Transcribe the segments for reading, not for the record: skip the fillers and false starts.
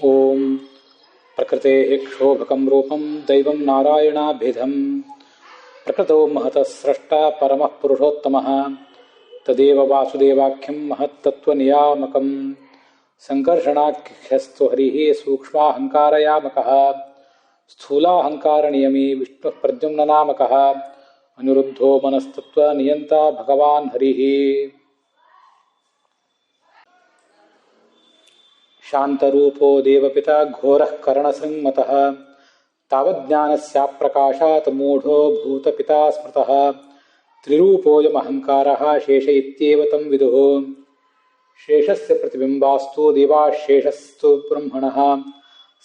ओम प्रकृतेः क्षोभकं रूपं दैवं नारायणाभ्युदं प्रकृतो महतः स्रष्टा परमः पुरुषोत्तमः तदेव वासुदेवाख्यं महत्तत्त्वनियामकं संकर्षणाख्यस्तु हरिः सूक्ष्माहंकारयामकः स्थूलाहंकारनियमी विष्णुः प्रद्युम्ननामकः अनिरुद्धो मनस्तत्त्वनियन्ता भगवान् हरिः। शांतरूपो देवपिता घोरः कर्णसृङ्मतः तावज्ज्ञानस्याप्रकाशात् मूढो भूतपिता स्मृतः त्रिरूपोऽयमहङ्कारः शेष इत्येव तं विदुः शेषस्य प्रतिबिम्बास्तु देवाशेषस्तु ब्रह्मणः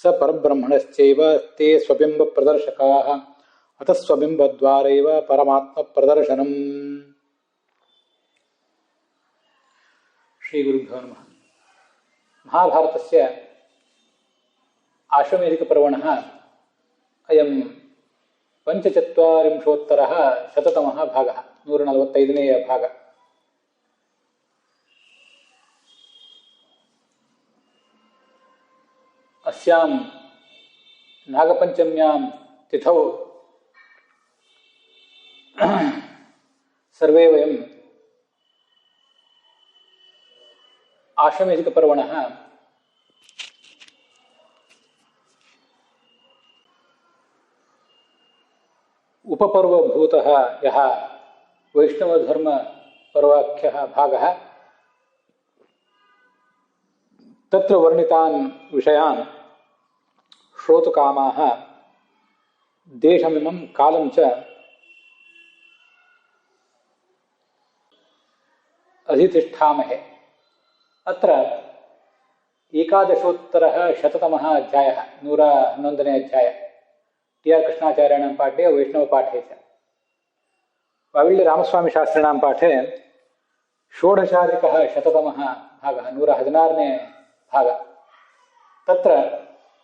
स परब्रह्मणश्चैव ते स्वबिम्बप्रदर्शकाः अतः स्वबिम्बद्वारैव परमात्मप्रदर्शनम्। श्रीगुरुभ्यो नमः। महाभारतस्य आश्वमेधिकपर्वणः अयं पञ्चचत्वारिंशोत्तरः शततमः भागः 145ನೇ भाग। अस्यां नागपञ्चम्यां तिथौ सर्वे वयं आश्वमेधिकपर्वणः उपपर्वभूतः यः वैष्णवधर्मपर्वाख्यः भागः तत्र वर्णितान् विषयान् श्रोतुकामाः देशमिमं कालं च अधितिष्ठामहे। अत्र एकादशोत्तरः शततमः अध्यायः 111ನೇ अध्याय ಟಿ ಆರ್ कृष्णाचार्याणां पाठे वैष्णवपाठे च वाविल्य रामस्वामीशास्त्रिणां पाठे षोडशाधिकः शततमः भागः 116ನೇ भाग। तत्र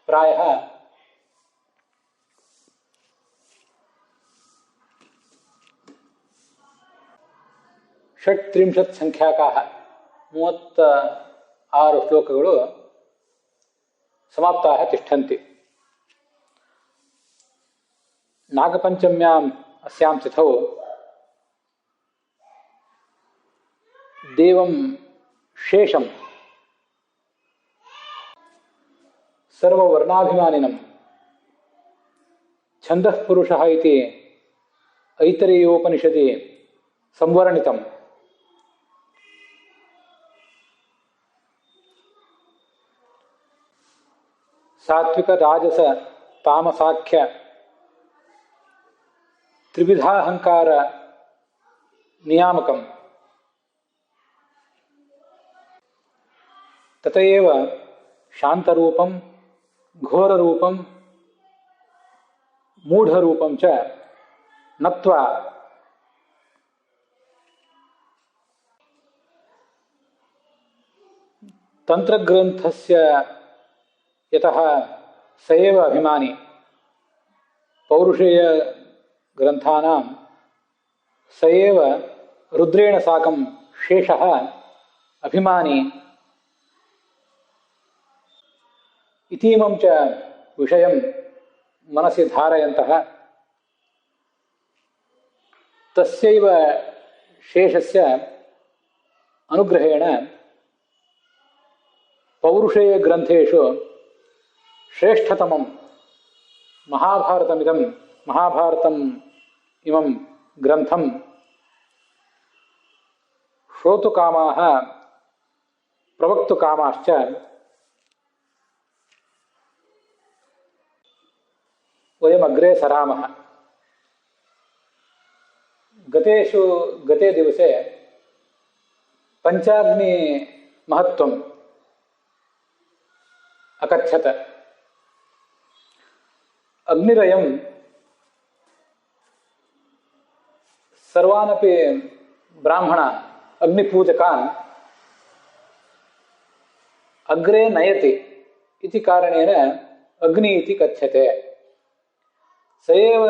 प्रायः षट्त्रिंशत् संख्याकाः 36 श्लोकಗಳು समाप्ताः तिष्ठन्ति। नागपञ्चम्याम् अस्यां तिथौ देवं शेषं सर्ववर्णाभिमानिनं छन्दःपुरुषः इति ऐतरेयोपनिषदि संवर्णितं सात्विक राजस तामसाख्य त्रिविधाहंकार नियामकं ततएव शांतरूपं घोररूपं मूढ़रूपं च नत्वा तंत्रग्रंथस्य यतः स एव अभिमानी पौरुषेय ग्रंथानां स एव रुद्रेण साकं शेषः अभिमानी इतीमं च विषयं मनसि धारयन्तः तस्यैव शेषस्य अनुग्रहेण पौरुषेय ग्रंथेषु श्रेष्ठतमं महाभारतम् इमं ग्रंथं श्रोतुकामाः प्रवक्तुकामाश्च वयमग्रे सरामः। गते दिवसे पंचाग्नि महत्त्वम् अकथ्यत। अग्निरयं सर्वानपि ब्राह्मण अग्निपूजकान् अग्रे नयति इति कारणेन अग्नि इति कथ्यते। स एव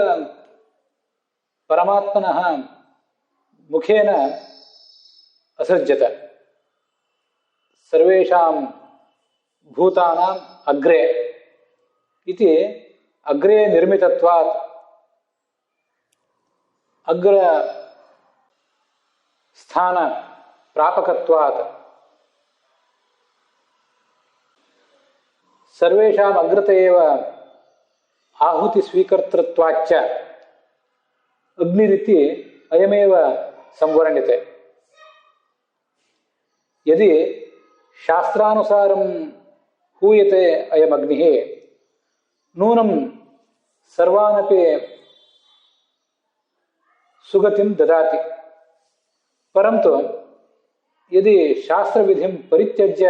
परमात्मनः मुखेन असृज्यत। सर्वेषां भूतानां ಅಗ್ರೆ ಇತಿ ಅಗ್ರೆ ನಿರ್ಮಿತತ್ವಾತ್ ಅಗ್ರ ಸ್ಥಾನ ಪ್ರಾಪಕತ್ವಾತ್ ಸರ್ವೇಷಾಂ ಅಗ್ರತೆಯೇವ ಆಹುತಿ ಸ್ವೀಕರ್ತೃತ್ವಾಚ್ಚ ಅಗ್ನಿರಿತಿ ಅಯಮೇವ ಸಂವರ್ಣ್ಯತೆ. ಯದಿ ಶಾಸ್ತ್ರಾನುಸಾರಂ ಹೂಯತೆ ಅಯಮಗ್ನಿಃ ನೂನಂ ಸರ್ವಾನಪಿ ಸುಗತಿಂ ದದಾತಿ ಪರಂತು ಯದಿ ಶಾಸ್ತ್ರವಿಧಿಂ ಪರಿತ್ಯಜ್ಯ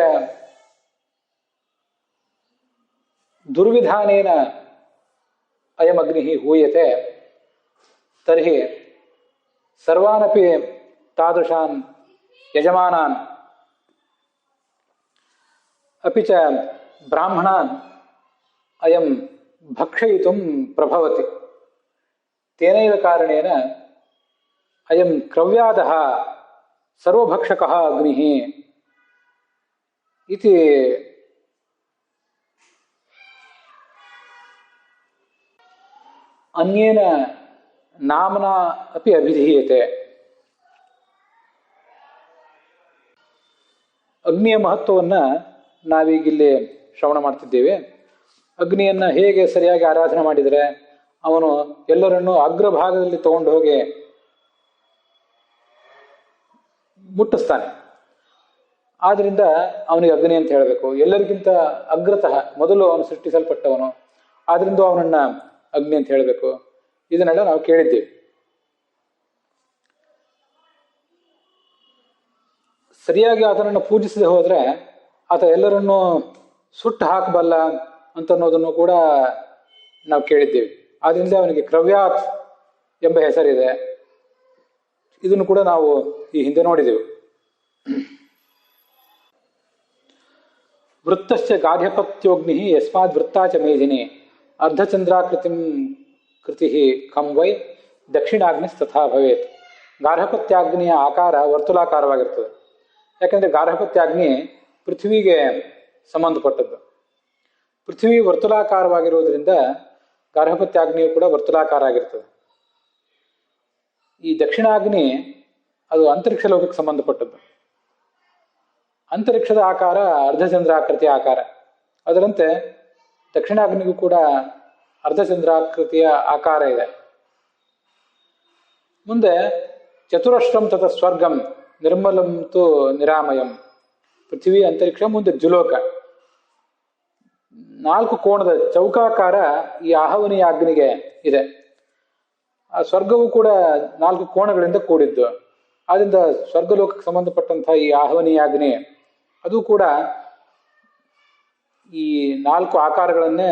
ದುರ್ವಿಧಾನೇನ ಅಯಮಗ್ನಿಃ ಹೂಯತೆ ತರ್ಹಿ ಸರ್ವಾನಪಿ ತಾದೃಶಾನ್ ಯಜಮಾನಾನ್ ಅಪಿ ಚ ಬ್ರಾಹ್ಮಣಾನ್ ಅಯಂ ಭಕ್ಷಯಿತುಂ ಪ್ರಭವತಿ. ತೇನೈವ ಕಾರಣೇನ ಅಯಂ ಕ್ರವ್ಯಾದಃ ಸರ್ವಭಕ್ಷಕಃ ಅಗ್ನಿಃ ಇತಿ ಅನ್ಯೇನ ನಾಮನ ಅಪಿ ಅಭಿಧೀಯತೆ. ಅಗ್ನಿಯ ಮಹತ್ವವನ್ನು ನಾವೀಗಿಲ್ಲಿ ಶ್ರವಣ ಮಾಡ್ತಿದ್ದೇವೆ. ಅಗ್ನಿಯನ್ನು ಹೇಗೆ ಸರಿಯಾಗಿ ಆರಾಧನೆ ಮಾಡಿದರೆ ಅವನು ಎಲ್ಲರನ್ನೂ ಅಗ್ರಭಾಗದಲ್ಲಿ ತಗೊಂಡು ಹೋಗಿ ಮುಟ್ಟಿಸ್ತಾನೆ. ಆದ್ದರಿಂದ ಅವನಿಗೆ ಅಗ್ನಿ ಅಂತ ಹೇಳಬೇಕು. ಎಲ್ಲರಿಗಿಂತ ಅಗ್ರತಃ ಮೊದಲು ಅವನು ಸೃಷ್ಟಿಸಲ್ಪಟ್ಟವನು, ಆದ್ರಿಂದ ಅವನನ್ನ ಅಗ್ನಿ ಅಂತ ಹೇಳಬೇಕು. ಇದನ್ನೆಲ್ಲ ನಾವು ಕೇಳಿದ್ದೀವಿ. ಸರಿಯಾಗಿ ಆತನನ್ನು ಪೂಜಿಸದೆ ಹೋದ್ರೆ ಆತ ಎಲ್ಲರನ್ನೂ ಸುಟ್ಟು ಹಾಕಬಲ್ಲ ಅಂತ ಅನ್ನೋದನ್ನು ಕೂಡ ನಾವು ಕೇಳಿದ್ದೀವಿ. ಆದ್ರಿಂದ ಅವನಿಗೆ ಕ್ರವ್ಯಾತ್ ಎಂಬ ಹೆಸರಿದೆ. ಇದನ್ನು ಕೂಡ ನಾವು ಈ ಹಿಂದೆ ನೋಡಿದೆವು. ವೃತ್ತಶ್ಚ ಗಾರ್ಹಪತ್ಯೋಗ್ನಿ ಯಸ್ಮಾತ್ ವೃತ್ತಾಚ ಮೇಧಿನಿ ಅರ್ಧಚಂದ್ರಾಕೃತಿಂ ಕೃತಿ ಖಂ ವೈ ದಕ್ಷಿಣಾಗ್ನಿಸ್ತಥಾ ಭವೇತ್. ಗಾರ್ಹಪತ್ಯಾಗ್ನಿಯ ಆಕಾರ ವರ್ತುಲಾಕಾರವಾಗಿರ್ತದೆ. ಯಾಕಂದರೆ ಗಾರ್ಹಪತ್ಯಾಗ್ನಿ ಪೃಥ್ವಿಗೆ ಸಂಬಂಧಪಟ್ಟದ್ದು. ಪೃಥ್ವಿ ವರ್ತುಲಾಕಾರವಾಗಿರುವುದರಿಂದ ಗಾರ್ಹಪತ್ಯಾಗ್ನಿಯು ಕೂಡ ವರ್ತುಲಾಕಾರ ಆಗಿರ್ತದೆ. ಈ ದಕ್ಷಿಣಾಗ್ನಿ ಅದು ಅಂತರಿಕ್ಷ ಲೋಕಕ್ಕೆ ಸಂಬಂಧಪಟ್ಟದ್ದು. ಅಂತರಿಕ್ಷದ ಆಕಾರ ಅರ್ಧಚಂದ್ರಾಕೃತಿಯ ಆಕಾರ. ಅದರಂತೆ ದಕ್ಷಿಣಾಗ್ನಿಗೂ ಕೂಡ ಅರ್ಧಚಂದ್ರಾಕೃತಿಯ ಆಕಾರ ಇದೆ. ಮುಂದೆ ಚತುರಶ್ರಂ ತತ ಸ್ವರ್ಗಂ ನಿರ್ಮಲಂ ತು ನಿರಾಮಯಂ. ಪೃಥ್ವಿ ಅಂತರಿಕ್ಷ, ಮುಂದೆ ಜುಲೋಕ. 4 ಕೋಣದ ಚೌಕಾಕಾರ ಈ ಆಹವನೀಯ ಅಗ್ನಿಗೆ ಇದೆ. ಆ ಸ್ವರ್ಗವು ಕೂಡ 4 ಕೋಣಗಳಿಂದ ಕೂಡಿದ್ದು. ಆದ್ರಿಂದ ಸ್ವರ್ಗಲೋಕಕ್ಕೆ ಸಂಬಂಧಪಟ್ಟಂತಹ ಈ ಆಹವನೀಯ ಅಗ್ನಿ ಅದು ಕೂಡ ಈ 4 ಆಕಾರಗಳನ್ನೇ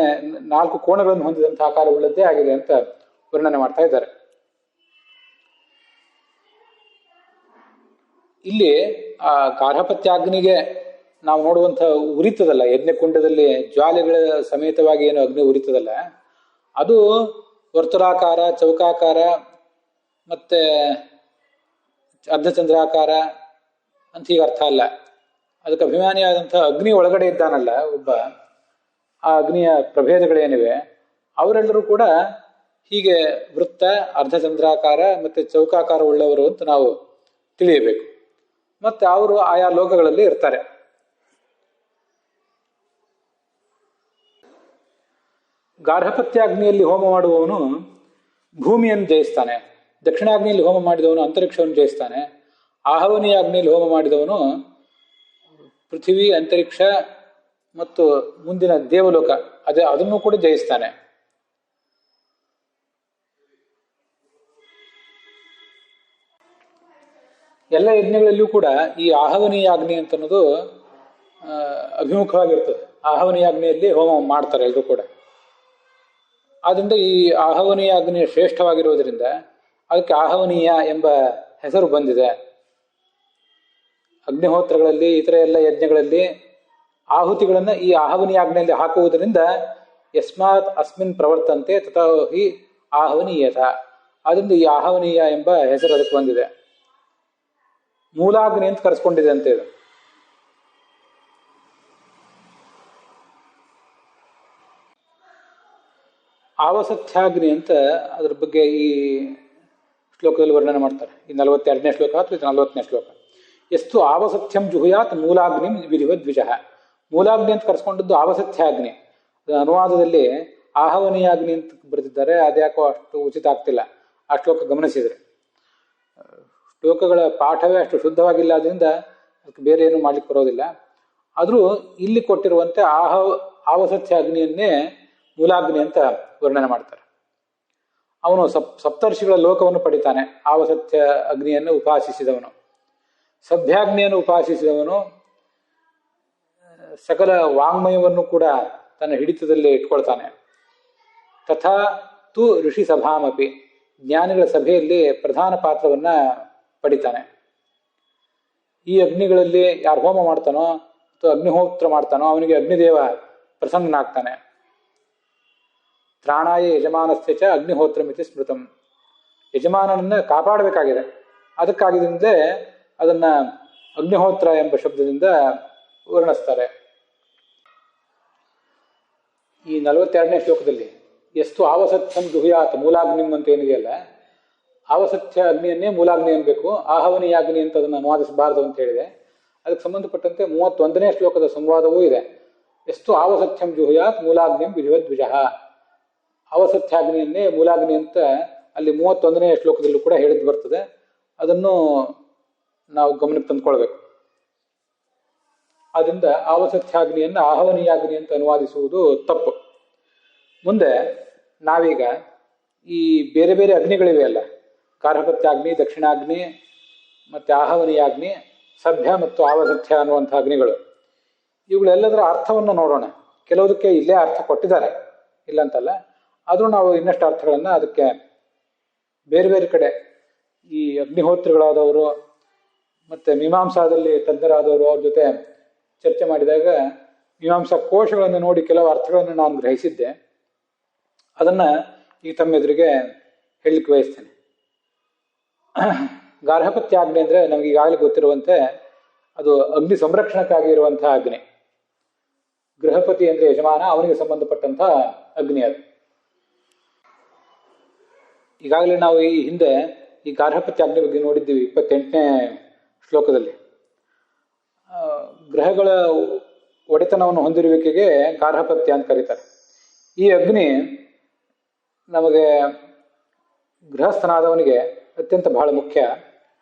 4 ಕೋಣಗಳನ್ನು ಹೊಂದಿದಂತಹ ಆಕಾರವುಳ್ಳದ್ದೇ ಆಗಿದೆ ಅಂತ ವರ್ಣನೆ ಮಾಡ್ತಾ ಇದ್ದಾರೆ. ಇಲ್ಲಿ ಆ ಗಾರ್ಹಪತ್ಯಾಗ್ನಿಗೆ ನಾವು ನೋಡುವಂತಹ ಉರಿತದಲ್ಲ, ಯಜ್ಞಕುಂಡದಲ್ಲಿ ಜ್ವಾಲೆಗಳ ಸಮೇತವಾಗಿ ಏನು ಅಗ್ನಿ ಉರಿತದಲ್ಲ, ಅದು ವರ್ತುಲಾಕಾರ, ಚೌಕಾಕಾರ ಮತ್ತೆ ಅರ್ಧಚಂದ್ರಾಕಾರ ಅಂತ ಹೀಗೆ ಅರ್ಥ ಅಲ್ಲ. ಅದಕ್ಕೆ ಅಭಿಮಾನಿಯಾದಂತಹ ಅಗ್ನಿ ಒಳಗಡೆ ಇದ್ದಾನಲ್ಲ ಒಬ್ಬ, ಆ ಅಗ್ನಿಯ ಪ್ರಭೇದಗಳೇನಿವೆ ಅವರೆಲ್ಲರೂ ಕೂಡ ಹೀಗೆ ವೃತ್ತ, ಅರ್ಧಚಂದ್ರಾಕಾರ ಮತ್ತೆ ಚೌಕಾಕಾರ ಉಳ್ಳವರು ಅಂತ ನಾವು ತಿಳಿಯಬೇಕು. ಮತ್ತೆ ಅವರು ಆಯಾ ಲೋಕಗಳಲ್ಲಿ ಇರ್ತಾರೆ. ಗಾರ್ಹಪತ್ಯಾಗ್ನಿಯಲ್ಲಿ ಹೋಮ ಮಾಡುವವನು ಭೂಮಿಯನ್ನು ಜಯಿಸ್ತಾನೆ. ದಕ್ಷಿಣಾಗ್ನಿಯಲ್ಲಿ ಹೋಮ ಮಾಡಿದವನು ಅಂತರಿಕ್ಷವನ್ನು ಜಯಿಸ್ತಾನೆ. ಆಹವನೀಯ ಅಗ್ನಿಯಲ್ಲಿ ಹೋಮ ಮಾಡಿದವನು ಪೃಥ್ವಿ, ಅಂತರಿಕ್ಷ ಮತ್ತು ಮುಂದಿನ ದೇವಲೋಕ ಅದನ್ನು ಕೂಡ ಜಯಿಸ್ತಾನೆ. ಎಲ್ಲ ಯಜ್ಞಗಳಲ್ಲಿಯೂ ಕೂಡ ಈ ಆಹವನೀಯ ಅಗ್ನಿ ಅಂತ ಅನ್ನೋದು ಅಭಿಮುಖವಾಗಿರ್ತದೆ. ಆಹವನೀಯ ಅಗ್ನಿಯಲ್ಲಿ ಹೋಮ ಮಾಡ್ತಾರೆ ಎಲ್ಲರೂ ಕೂಡ. ಆದ್ರಿಂದ ಈ ಆಹವನೀಯ ಅಗ್ನಿ ಶ್ರೇಷ್ಠವಾಗಿರುವುದರಿಂದ ಅದಕ್ಕೆ ಆಹವನೀಯ ಎಂಬ ಹೆಸರು ಬಂದಿದೆ. ಅಗ್ನಿಹೋತ್ರಗಳಲ್ಲಿ, ಇತರ ಎಲ್ಲ ಯಜ್ಞಗಳಲ್ಲಿ ಆಹುತಿಗಳನ್ನು ಈ ಆಹವನೀಯ ಅಗ್ನಿಯಲ್ಲಿ ಹಾಕುವುದರಿಂದ ಯಸ್ಮಾತ್ ಅಸ್ಮಿನ್ ಪ್ರವರ್ತಂತೆ ತಥಾ ಹಿ ಆಹವನೀಯತ. ಅದರಿಂದ ಈ ಆಹವನೀಯ ಎಂಬ ಹೆಸರು ಅದಕ್ಕೆ ಬಂದಿದೆ. ಮೂಲಾಗ್ನಿ ಅಂತ ಕರೆಸ್ಕೊಂಡಿದೆ ಅಂತ ಇದು. ಆವಸತ್ಯಾಗ್ನಿ ಅಂತ ಅದ್ರ ಬಗ್ಗೆ ಈ ಶ್ಲೋಕದಲ್ಲಿ ವರ್ಣನೆ ಮಾಡ್ತಾರೆ. ಈ 42ನೇ ಶ್ಲೋಕ ಅಥವಾ 40ನೇ ಶ್ಲೋಕ. ಎಷ್ಟು ಆವಸತ್ಯಂ ಜುಹುಯಾತ್ ಮೂಲಾಗ್ನಿ ವಿಧಿವದ್ವಿಜಃ. ಮೂಲಾಗ್ನಿ ಅಂತ ಕರೆಸ್ಕೊಂಡದ್ದು ಆವಸತ್ಯಾಗ್ನಿ. ಅನುವಾದದಲ್ಲಿ ಆಹವನೀಯಾಗ್ನಿ ಅಂತ ಬರೆದಿದ್ದಾರೆ. ಅದ್ಯಾಕೋ ಅಷ್ಟು ಉಚಿತ ಆಗ್ತಿಲ್ಲ ಆ ಶ್ಲೋಕ ಗಮನಿಸಿದರೆ. ಶ್ಲೋಕಗಳ ಪಾಠವೇ ಅಷ್ಟು ಶುದ್ಧವಾಗಿಲ್ಲ, ಅದರಿಂದ ಅದಕ್ಕೆ ಬೇರೆ ಏನು ಮಾಡ್ಲಿಕ್ಕೆ ಬರೋದಿಲ್ಲ. ಆದರೂ ಇಲ್ಲಿ ಕೊಟ್ಟಿರುವಂತೆ ಆವಸತ್ಯ ಅಗ್ನಿಯನ್ನೇ ಮೂಲಾಗ್ನಿ ಅಂತ ವರ್ಣನೆ ಮಾಡ್ತಾರೆ. ಅವನು ಸಪ್ತರ್ಷಿಗಳ ಲೋಕವನ್ನು ಪಡಿತಾನೆ. ಆವಸತ್ಯ ಅಗ್ನಿಯನ್ನು ಉಪಾಸಿಸಿದವನು, ಸಭ್ಯಾಗ್ನಿಯನ್ನು ಉಪಾಸಿಸಿದವನು ಸಕಲ ವಾಂಗ್ಮಯವನ್ನು ಕೂಡ ತನ್ನ ಹಿಡಿತದಲ್ಲಿ ಇಟ್ಕೊಳ್ತಾನೆ. ತಥಾ ತು ಋಷಿ ಸಭಾಮಪಿ, ಜ್ಞಾನಿಗಳ ಸಭೆಯಲ್ಲಿ ಪ್ರಧಾನ ಪಾತ್ರವನ್ನ ಪಡಿತಾನೆ. ಈ ಅಗ್ನಿಗಳಲ್ಲಿ ಯಾರು ಹೋಮ ಮಾಡ್ತಾನೋ ಅಥವಾ ಅಗ್ನಿಹೋತ್ರ ಮಾಡ್ತಾನೋ ಅವನಿಗೆ ಅಗ್ನಿದೇವ ಪ್ರಸನ್ನನಾಗ್ತಾನೆ. ತ್ರಾಣಾಯ ಯಜಮಾನಸ್ಯ ಚ ಅಗ್ನಿಹೋತ್ರ ಮಿತಿ ಸ್ಮೃತಂ. ಯಜಮಾನನನ್ನ ಕಾಪಾಡಬೇಕಾಗಿದೆ, ಅದಕ್ಕಾಗಿದಿಂದಲೇ ಅದನ್ನ ಅಗ್ನಿಹೋತ್ರ ಎಂಬ ಶಬ್ದದಿಂದ ವರ್ಣಿಸ್ತಾರೆ. ಈ 42ನೇ ಶ್ಲೋಕದಲ್ಲಿ ಎಷ್ಟು ಆವಸತ್ಯಂ ದುಹ್ಯಾತ್ ಮೂಲಾಗ್ನಿಂ ಅಂತ ಏನಿದೆಯಲ್ಲ, ಆವಸತ್ಯ ಅಗ್ನಿಯನ್ನೇ ಮೂಲಾಗ್ನಿ ಅನ್ಬೇಕು, ಆಹವನೀಯಾಗ್ನಿ ಅಂತ ಅದನ್ನು ಅನುವಾದಿಸಬಾರದು ಅಂತ ಹೇಳಿದೆ. ಅದಕ್ಕೆ ಸಂಬಂಧಪಟ್ಟಂತೆ 31ನೇ ಶ್ಲೋಕದ ಸಂವಾದವೂ ಇದೆ. ಎಷ್ಟು ಆವಸತ್ಯಂ ಜುಹುಯಾತ್ ಮೂಲಾಗ್ನಿಂ ವಿಧಿವದ್ವಿಜಃ. ಆವಸತ್ಯಾಗ್ನಿಯನ್ನೇ ಮೂಲಾಗ್ನಿ ಅಂತ ಅಲ್ಲಿ 31ನೇ ಶ್ಲೋಕದಲ್ಲೂ ಕೂಡ ಹೇಳಿದ್ದು ಬರ್ತದೆ. ಅದನ್ನು ನಾವು ಗಮನಕ್ಕೆ ತಂದುಕೊಳ್ಬೇಕು. ಆದ್ದರಿಂದ ಆವಸತ್ಯಾಗ್ನಿಯನ್ನು ಆಹವನೀಯಾಗ್ನಿ ಅಂತ ಅನುವಾದಿಸುವುದು ತಪ್ಪು. ಮುಂದೆ ನಾವೀಗ ಈ ಬೇರೆ ಬೇರೆ ಅಗ್ನಿಗಳಿವೆ ಅಲ್ಲ, ಗಾರ್ಹಪತ್ಯಾಗ್ನಿ, ದಕ್ಷಿಣಾಗ್ನಿ ಮತ್ತು ಆಹವನೀಯಾಗ್ನಿ, ಸಭ್ಯ ಮತ್ತು ಆವಸತ್ಯ ಅನ್ನುವಂಥ ಅಗ್ನಿಗಳು, ಇವುಗಳೆಲ್ಲದರ ಅರ್ಥವನ್ನು ನೋಡೋಣ. ಕೆಲವುದಕ್ಕೆ ಇಲ್ಲೇ ಅರ್ಥ ಕೊಟ್ಟಿದ್ದಾರೆ, ಇಲ್ಲಂತಲ್ಲ. ಆದರೂ ನಾವು ಇನ್ನಷ್ಟು ಅರ್ಥಗಳನ್ನು ಅದಕ್ಕೆ ಬೇರೆ ಬೇರೆ ಕಡೆ ಈ ಅಗ್ನಿಹೋತ್ರಿಗಳಾದವರು ಮತ್ತು ಮೀಮಾಂಸಾದಲ್ಲಿ ತಜ್ಞರಾದವರು ಅವ್ರ ಜೊತೆ ಚರ್ಚೆ ಮಾಡಿದಾಗ ಮೀಮಾಂಸಾ ಕೋಶಗಳನ್ನು ನೋಡಿ ಕೆಲವು ಅರ್ಥಗಳನ್ನು ನಾನು ಗ್ರಹಿಸಿದ್ದೆ. ಅದನ್ನು ಈಗ ತಮ್ಮ ಎದುರಿಗೆ ಹೇಳಲಿಕ್ಕೆ ಬಯಸ್ತೇನೆ. ಗಾರ್ಹಪತ್ಯಾಗ್ನಿ ಅಂದರೆ ನಮಗೆ ಈಗಾಗಲೇ ಗೊತ್ತಿರುವಂತೆ ಅದು ಅಗ್ನಿ ಸಂರಕ್ಷಣಕ್ಕಾಗಿ ಇರುವಂತಹ ಅಗ್ನಿ. ಗೃಹಪತಿ ಅಂದರೆ ಯಜಮಾನ, ಅವನಿಗೆ ಸಂಬಂಧಪಟ್ಟಂಥ ಅಗ್ನಿ ಅದು. ಈಗಾಗಲೇ ನಾವು ಈ ಹಿಂದೆ ಈ ಗಾರ್ಹಪತ್ಯಾಗ್ನಿ ಬಗ್ಗೆ ನೋಡಿದ್ದೀವಿ 28ನೇ ಶ್ಲೋಕದಲ್ಲಿ. ಗ್ರಹಗಳ ಒಡೆತನವನ್ನು ಹೊಂದಿರುವಿಕೆಗೆ ಗಾರ್ಹಪತ್ಯ ಅಂತ ಕರೀತಾರೆ. ಈ ಅಗ್ನಿ ನಮಗೆ ಗೃಹಸ್ಥನಾದವನಿಗೆ ಅತ್ಯಂತ ಬಹಳ ಮುಖ್ಯ.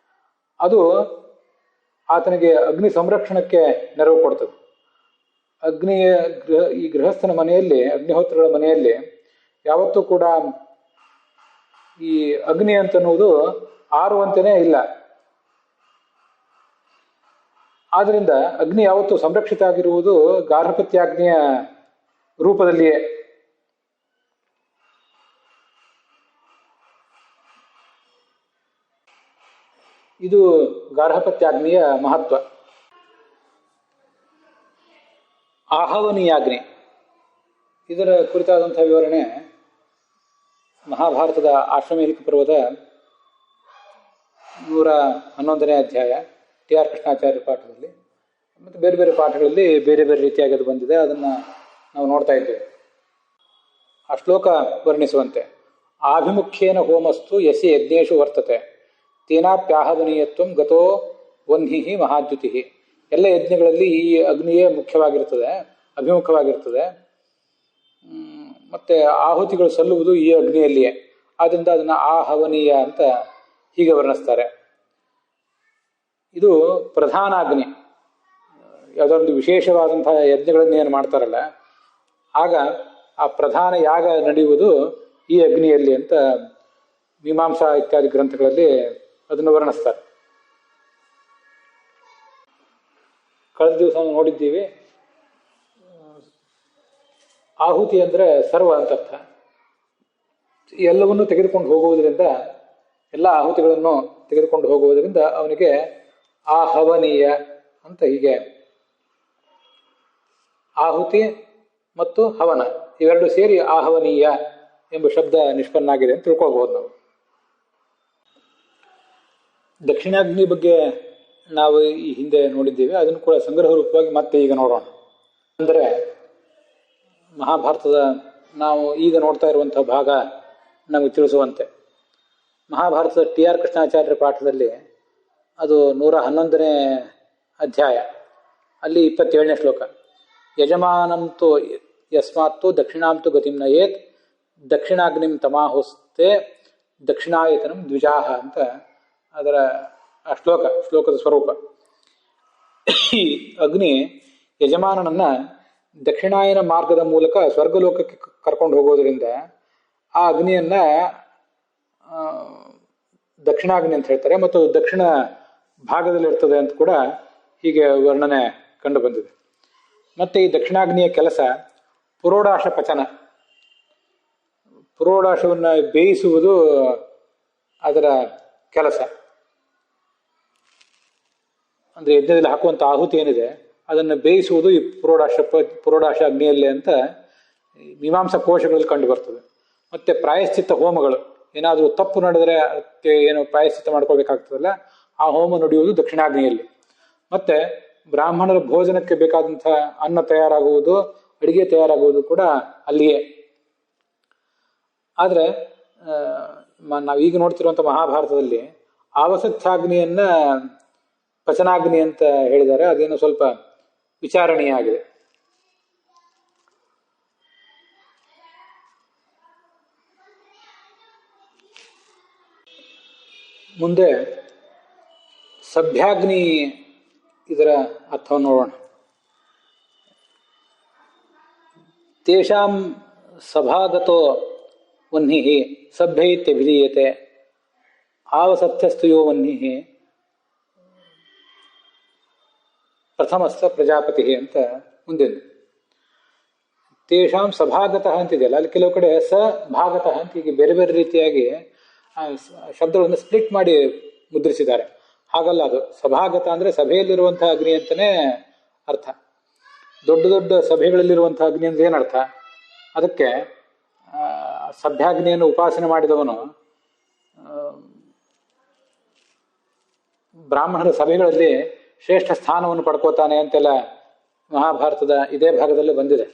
ಅದು ಆತನಿಗೆ ಅಗ್ನಿ ಸಂರಕ್ಷಣಕ್ಕೆ ನೆರವು ಕೊಡ್ತದೆ. ಈ ಗೃಹಸ್ಥನ ಮನೆಯಲ್ಲಿ, ಅಗ್ನಿಹೋತ್ರಗಳ ಮನೆಯಲ್ಲಿ ಯಾವತ್ತೂ ಕೂಡ ಈ ಅಗ್ನಿ ಅಂತನ್ನುವುದು ಆರುವಂತೆಯೇ ಇಲ್ಲ. ಆದ್ದರಿಂದ ಅಗ್ನಿ ಯಾವತ್ತೂ ಸಂರಕ್ಷಿತ ಆಗಿರುವುದು ಗಾರ್ಹಪತ್ಯಾಗ್ನಿಯ ರೂಪದಲ್ಲಿಯೇ. ಇದು ಗಾರ್ಹಪತ್ಯಾಗ್ನಿಯ ಮಹತ್ವ. ಆಹವನೀಯಾಗ್ನಿ, ಇದರ ಕುರಿತಾದಂಥ ವಿವರಣೆ ಮಹಾಭಾರತದ ಆಶ್ವಮೇಧಿಕ ಪರ್ವದ 111ನೇ ಅಧ್ಯಾಯ ಟಿ ಆರ್ ಕೃಷ್ಣಾಚಾರ್ಯ ಪಾಠದಲ್ಲಿ ಮತ್ತು ಬೇರೆ ಬೇರೆ ಪಾಠಗಳಲ್ಲಿ ಬೇರೆ ಬೇರೆ ರೀತಿಯಾಗಿ ಅದು ಬಂದಿದೆ. ಅದನ್ನು ನಾವು ನೋಡ್ತಾ ಇದ್ದೇವೆ. ಆ ಶ್ಲೋಕ ವರ್ಣಿಸುವಂತೆ ಆಭಿಮುಖ್ಯೇನ ಹೋಮಸ್ತು ಯಸಿ ಯಜ್ಞೇಶು ವರ್ತತೆ ತೇನಾಪ್ಯಾಹವನೀಯತ್ವಂ ಗತೋ ವನ್ಹಿ ಮಹಾದ್ಯುತಿ. ಎಲ್ಲ ಯಜ್ಞಗಳಲ್ಲಿ ಈ ಅಗ್ನಿಯೇ ಮುಖ್ಯವಾಗಿರ್ತದೆ, ಅಭಿಮುಖವಾಗಿರ್ತದೆ. ಮತ್ತು ಆಹುತಿಗಳು ಸಲ್ಲುವುದು ಈ ಅಗ್ನಿಯಲ್ಲಿಯೇ. ಆದ್ದರಿಂದ ಅದನ್ನು ಆಹವನೀಯ ಅಂತ ಹೀಗೆ ವರ್ಣಿಸ್ತಾರೆ. ಇದು ಪ್ರಧಾನ ಅಗ್ನಿ. ಯಾವುದೊಂದು ವಿಶೇಷವಾದಂತಹ ಯಜ್ಞಗಳನ್ನು ಏನು ಮಾಡ್ತಾರಲ್ಲ, ಆಗ ಆ ಪ್ರಧಾನ ಯಾಗ ನಡೆಯುವುದು ಈ ಅಗ್ನಿಯಲ್ಲಿ ಅಂತ ಮೀಮಾಂಸಾ ಇತ್ಯಾದಿ ಗ್ರಂಥಗಳಲ್ಲಿ ಅದನ್ನು ವರ್ಣಿಸ್ತಾರೆ. ಕಳೆದ ದಿವಸ ನೋಡಿದ್ದೀವಿ, ಆಹುತಿ ಅಂದರೆ ಸರ್ವ ಅಂತ ಅರ್ಥ. ಎಲ್ಲವನ್ನೂ ತೆಗೆದುಕೊಂಡು ಹೋಗುವುದರಿಂದ, ಎಲ್ಲ ಆಹುತಿಗಳನ್ನು ತೆಗೆದುಕೊಂಡು ಹೋಗುವುದರಿಂದ ಅವನಿಗೆ ಆಹವನೀಯ ಅಂತ. ಹೀಗೆ ಆಹುತಿ ಮತ್ತು ಹವನ ಇವೆರಡು ಸೇರಿ ಆಹವನೀಯ ಎಂಬ ಶಬ್ದ ನಿಷ್ಪನ್ನ ಆಗಿದೆ ಅಂತ ತಿಳ್ಕೊಳ್ಬಹುದು ನಾವು. ದಕ್ಷಿಣಾಗ್ನಿ ಬಗ್ಗೆ ನಾವು ಈ ಹಿಂದೆ ನೋಡಿದ್ದೇವೆ, ಅದನ್ನು ಕೂಡ ಸಂಗ್ರಹ ರೂಪವಾಗಿ ಮತ್ತೆ ಈಗ ನೋಡೋಣ. ಅಂದರೆ ಮಹಾಭಾರತದ ನಾವು ಈಗ ನೋಡ್ತಾ ಇರುವಂತಹ ಭಾಗ ನಮಗೆ ತಿಳಿಸುವಂತೆ. ಮಹಾಭಾರತದ ಟಿ ಆರ್ ಕೃಷ್ಣಾಚಾರ್ಯರ ಪಾಠದಲ್ಲಿ ಅದು 111ನೇ ಅಧ್ಯಾಯ, ಅಲ್ಲಿ 27ನೇ ಶ್ಲೋಕ. ಯಜಮಾನಂತು ಯಸ್ಮಾತ್ತು ದಕ್ಷಿಣಾಂತು ಗತಿಂ ನಯೇತ್ ದಕ್ಷಿಣಾಗ್ನಿಂ ತಮಾಹುಸ್ತೆ ದಕ್ಷಿಣಾಯತನಂ ದ್ವಿಜಾಹ ಅಂತ ಅದರ ಆ ಶ್ಲೋಕದ ಸ್ವರೂಪ. ಈ ಅಗ್ನಿ ಯಜಮಾನನನ್ನ ದಕ್ಷಿಣಾಯನ ಮಾರ್ಗದ ಮೂಲಕ ಸ್ವರ್ಗಲೋಕಕ್ಕೆ ಕರ್ಕೊಂಡು ಹೋಗೋದ್ರಿಂದ ಆ ಅಗ್ನಿಯನ್ನ ದಕ್ಷಿಣಾಗ್ನಿ ಅಂತ ಹೇಳ್ತಾರೆ, ಮತ್ತು ದಕ್ಷಿಣ ಭಾಗದಲ್ಲಿರ್ತದೆ ಅಂತ ಕೂಡ ಹೀಗೆ ವರ್ಣನೆ ಕಂಡು ಬಂದಿದೆ. ಮತ್ತೆ ಈ ದಕ್ಷಿಣಾಗ್ನಿಯ ಕೆಲಸ ಪುರೋಡಾಶ ಪಚನ, ಪುರೋಡಾಶವನ್ನು ಬೇಯಿಸುವುದು ಅದರ ಕೆಲಸ. ಅಂದರೆ ಯಜ್ಞದಲ್ಲಿ ಹಾಕುವಂಥ ಆಹುತಿ ಏನಿದೆ ಅದನ್ನು ಬೇಯಿಸುವುದು ಈ ಪುರೋಡಾಶ ಅಗ್ನಿಯಲ್ಲೇ ಅಂತ ಮೀಮಾಂಸಾ ಕೋಶಗಳಲ್ಲಿ ಕಂಡು ಬರ್ತದೆ. ಮತ್ತೆ ಪ್ರಾಯಶ್ಚಿತ್ತ ಹೋಮಗಳು, ಏನಾದರೂ ತಪ್ಪು ನಡೆದರೆ ಅದಕ್ಕೆ ಏನು ಪ್ರಾಯಶ್ಚಿತ್ತ ಮಾಡ್ಕೊಳ್ಬೇಕಾಗ್ತದಲ್ಲ, ಆ ಹೋಮ ನಡೆಯುವುದು ದಕ್ಷಿಣಾಗ್ನಿಯಲ್ಲಿ. ಮತ್ತೆ ಬ್ರಾಹ್ಮಣರ ಭೋಜನಕ್ಕೆ ಬೇಕಾದಂಥ ಅನ್ನ ತಯಾರಾಗುವುದು, ಅಡಿಗೆ ತಯಾರಾಗುವುದು ಕೂಡ ಅಲ್ಲಿಯೇ. ಆದರೆ ನಾವೀಗ ನೋಡ್ತಿರುವಂಥ ಮಹಾಭಾರತದಲ್ಲಿ ಆವಸತ್ಯಾಗ್ನಿಯನ್ನ ಪಚನಾಗ್ನಿ ಅಂತ ಹೇಳಿದ್ದಾರೆ. ಅದೇನು ಸ್ವಲ್ಪ ವಿಚಾರಣೀಯ ಆಗಿದೆ. ಮುಂದೆ ಸಭ್ಯಾಗ್ನಿ, ಇದರ ಅರ್ಥವನ್ನು ನೋಡೋಣ. ತೇಷಾಂ ಸಭಾಗತೋ ವನ್ಹಿ ಸಭ್ಯೈತ್ಯಭಿಧೀಯತೆ ಆವಸತ್ಯಸ್ತು ಯೋ ವನ್ಹಿ ಪ್ರಥಮಸ್ಥ ಪ್ರಜಾಪತಿ ಅಂತ ಮುಂದಿನ. ತೇಷಾಂ ಸಭಾಗತಃ ಅಂತಿದೆಯಲ್ಲ, ಅಲ್ಲಿ ಕೆಲವು ಕಡೆ ಸಭಾಗತಃ ಅಂತ ಹೀಗೆ ಬೇರೆ ಬೇರೆ ರೀತಿಯಾಗಿ ಶಬ್ದಗಳನ್ನು ಸ್ಪ್ಲಿಟ್ ಮಾಡಿ ಮುದ್ರಿಸಿದ್ದಾರೆ. ಹಾಗಲ್ಲ, ಅದು ಸಭಾಗತ ಅಂದರೆ ಸಭೆಯಲ್ಲಿರುವಂತಹ ಅಗ್ನಿ ಅಂತಲೇ ಅರ್ಥ. ದೊಡ್ಡ ದೊಡ್ಡ ಸಭೆಗಳಲ್ಲಿರುವಂತಹ ಅಗ್ನಿ ಅಂದ್ರೆ ಏನರ್ಥ? ಅದಕ್ಕೆ ಸಭ್ಯಾಗ್ನಿಯನ್ನು ಉಪಾಸನೆ ಮಾಡಿದವನು ಬ್ರಾಹ್ಮಣರ ಸಭೆಗಳಲ್ಲಿ ಶ್ರೇಷ್ಠ ಸ್ಥಾನವನ್ನು ಪಡ್ಕೋತಾನೆ ಅಂತೆಲ್ಲ ಮಹಾಭಾರತದ ಇದೇ ಭಾಗದಲ್ಲಿ ಬಂದಿದೆ.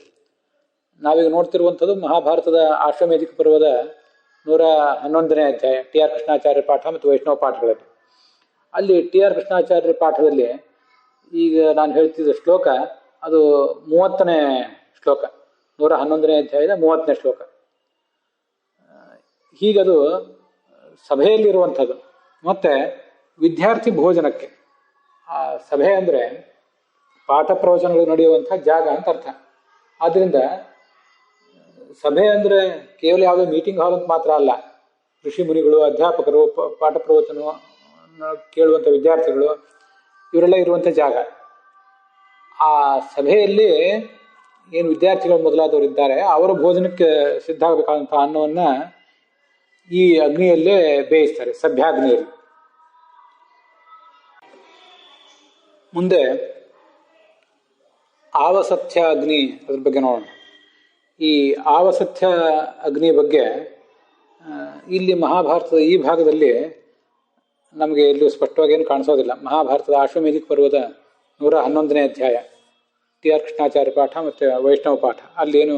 ನಾವೀಗ ನೋಡ್ತಿರುವಂಥದ್ದು ಮಹಾಭಾರತದ ಆಶ್ವಮೇಧಿಕ ಪರ್ವದ 111ನೇ ಅಧ್ಯಾಯ, ಟಿ ಆರ್ ಕೃಷ್ಣಾಚಾರ್ಯ ಪಾಠ ಮತ್ತು ವೈಷ್ಣವ ಪಾಠಗಳಲ್ಲಿ. ಅಲ್ಲಿ ಟಿ ಆರ್ ಕೃಷ್ಣಾಚಾರ್ಯ ಪಾಠದಲ್ಲಿ ಈಗ ನಾನು ಹೇಳ್ತಿದ್ದ ಶ್ಲೋಕ ಅದು 30ನೇ ಶ್ಲೋಕ, 111ನೇ ಅಧ್ಯಾಯದ 30ನೇ ಶ್ಲೋಕ. ಹೀಗದು ಸಭೆಯಲ್ಲಿರುವಂಥದ್ದು. ಮತ್ತೆ ವಿದ್ಯಾರ್ಥಿ ಭೋಜನಕ್ಕೆ, ಆ ಸಭೆ ಅಂದರೆ ಪಾಠ ಪ್ರವಚನಗಳು ನಡೆಯುವಂಥ ಜಾಗ ಅಂತ ಅರ್ಥ. ಆದ್ದರಿಂದ ಸಭೆ ಅಂದರೆ ಕೇವಲ ಯಾವುದೋ ಮೀಟಿಂಗ್ ಹಾಲ್ ಅಂತ ಮಾತ್ರ ಅಲ್ಲ. ಋಷಿ ಮುನಿಗಳು, ಅಧ್ಯಾಪಕರು, ಪಾಠ ಪ್ರವಚನ ಕೇಳುವಂಥ ವಿದ್ಯಾರ್ಥಿಗಳು ಇವರೆಲ್ಲ ಇರುವಂಥ ಜಾಗ. ಆ ಸಭೆಯಲ್ಲಿ ಏನು ವಿದ್ಯಾರ್ಥಿಗಳು ಮೊದಲಾದವರು ಇದ್ದಾರೆ ಅವರ ಭೋಜನಕ್ಕೆ ಸಿದ್ಧ ಆಗಬೇಕಾದಂಥ ಅನ್ನವನ್ನು ಈ ಅಗ್ನಿಯಲ್ಲೇ ಬೇಯಿಸ್ತಾರೆ, ಸಭ್ಯಾಗ್ನಿಯಲ್ಲಿ. ಮುಂದೆ ಆವಸತ್ಯ ಅಗ್ನಿ, ಅದ್ರ ಬಗ್ಗೆ ನೋಡೋಣ. ಈ ಆವಸತ್ಯ ಅಗ್ನಿ ಬಗ್ಗೆ ಇಲ್ಲಿ ಮಹಾಭಾರತದ ಈ ಭಾಗದಲ್ಲಿ ನಮಗೆ ಎಲ್ಲೂ ಸ್ಪಷ್ಟವಾಗಿ ಏನು ಕಾಣಿಸೋದಿಲ್ಲ. ಮಹಾಭಾರತದ ಆಶ್ವಮೇಧಿಕ ಪರ್ವದ 111ನೇ ಅಧ್ಯಾಯ, ಟಿ ಆರ್ ಕೃಷ್ಣಾಚಾರ್ಯ ಪಾಠ ಮತ್ತು ವೈಷ್ಣವ ಪಾಠ, ಅಲ್ಲೇನು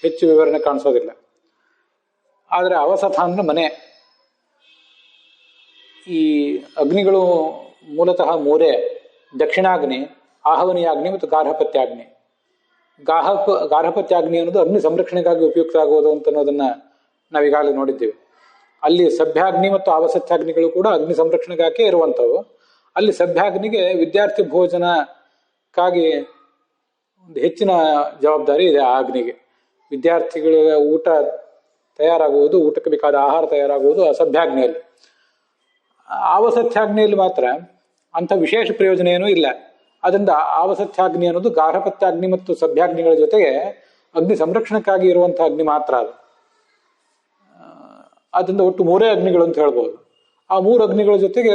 ಹೆಚ್ಚು ವಿವರಣೆ ಕಾಣಿಸೋದಿಲ್ಲ. ಆದರೆ ಅವಸಥ ಅಂದರೆ ಮನೆ. ಈ ಅಗ್ನಿಗಳು ಮೂಲತಃ ಮೂರೇ: ದಕ್ಷಿಣಾಗ್ನಿ, ಆಹವನೀಯಾಗ್ನಿ ಮತ್ತು ಗಾರ್ಹಪತ್ಯಾಗ್ನಿ. ಗಾರ್ಹಪತ್ಯಾಗ್ನಿ ಅನ್ನೋದು ಅಗ್ನಿ ಸಂರಕ್ಷಣೆಗಾಗಿ ಉಪಯುಕ್ತ ಆಗುವುದು ಅಂತ ಅನ್ನೋದನ್ನು ನಾವೀಗಾಗಲೇ ನೋಡಿದ್ದೇವೆ. ಅಲ್ಲಿ ಸಭ್ಯಾಗ್ನಿ ಮತ್ತು ಆವಸತ್ಯಾಗ್ನಿಗಳು ಕೂಡ ಅಗ್ನಿ ಸಂರಕ್ಷಣೆಗಾಗಿ ಇರುವಂಥವು. ಅಲ್ಲಿ ಸಭ್ಯಾಗ್ನಿಗೆ ವಿದ್ಯಾರ್ಥಿ ಭೋಜನಕ್ಕಾಗಿ ಒಂದು ಹೆಚ್ಚಿನ ಜವಾಬ್ದಾರಿ ಇದೆ. ಆ ಅಗ್ನಿಗೆ ವಿದ್ಯಾರ್ಥಿಗಳ ಊಟ ತಯಾರಾಗುವುದು, ಊಟಕ್ಕೆ ಬೇಕಾದ ಆಹಾರ ತಯಾರಾಗುವುದು ಆ ಸಭ್ಯಾಗ್ನಿಯಲ್ಲಿ. ಆವಸತ್ಯಾಗ್ನಿಯಲ್ಲಿ ಮಾತ್ರ ಅಂಥ ವಿಶೇಷ ಪ್ರಯೋಜನ ಏನೂ ಇಲ್ಲ. ಅದರಿಂದ ಆವಸತ್ಯಾಗ್ನಿ ಅನ್ನೋದು ಗಾರ್ಹಪತ್ಯಾಗ್ನಿ ಮತ್ತು ಸಭ್ಯಾಗ್ನಿಗಳ ಜೊತೆಗೆ ಅಗ್ನಿ ಸಂರಕ್ಷಣಕ್ಕಾಗಿ ಇರುವಂಥ ಅಗ್ನಿ ಮಾತ್ರ ಅದು. ಅದರಿಂದ ಒಟ್ಟು ಮೂರೇ ಅಗ್ನಿಗಳು ಅಂತ ಹೇಳ್ಬೋದು. ಆ ಮೂರು ಅಗ್ನಿಗಳ ಜೊತೆಗೆ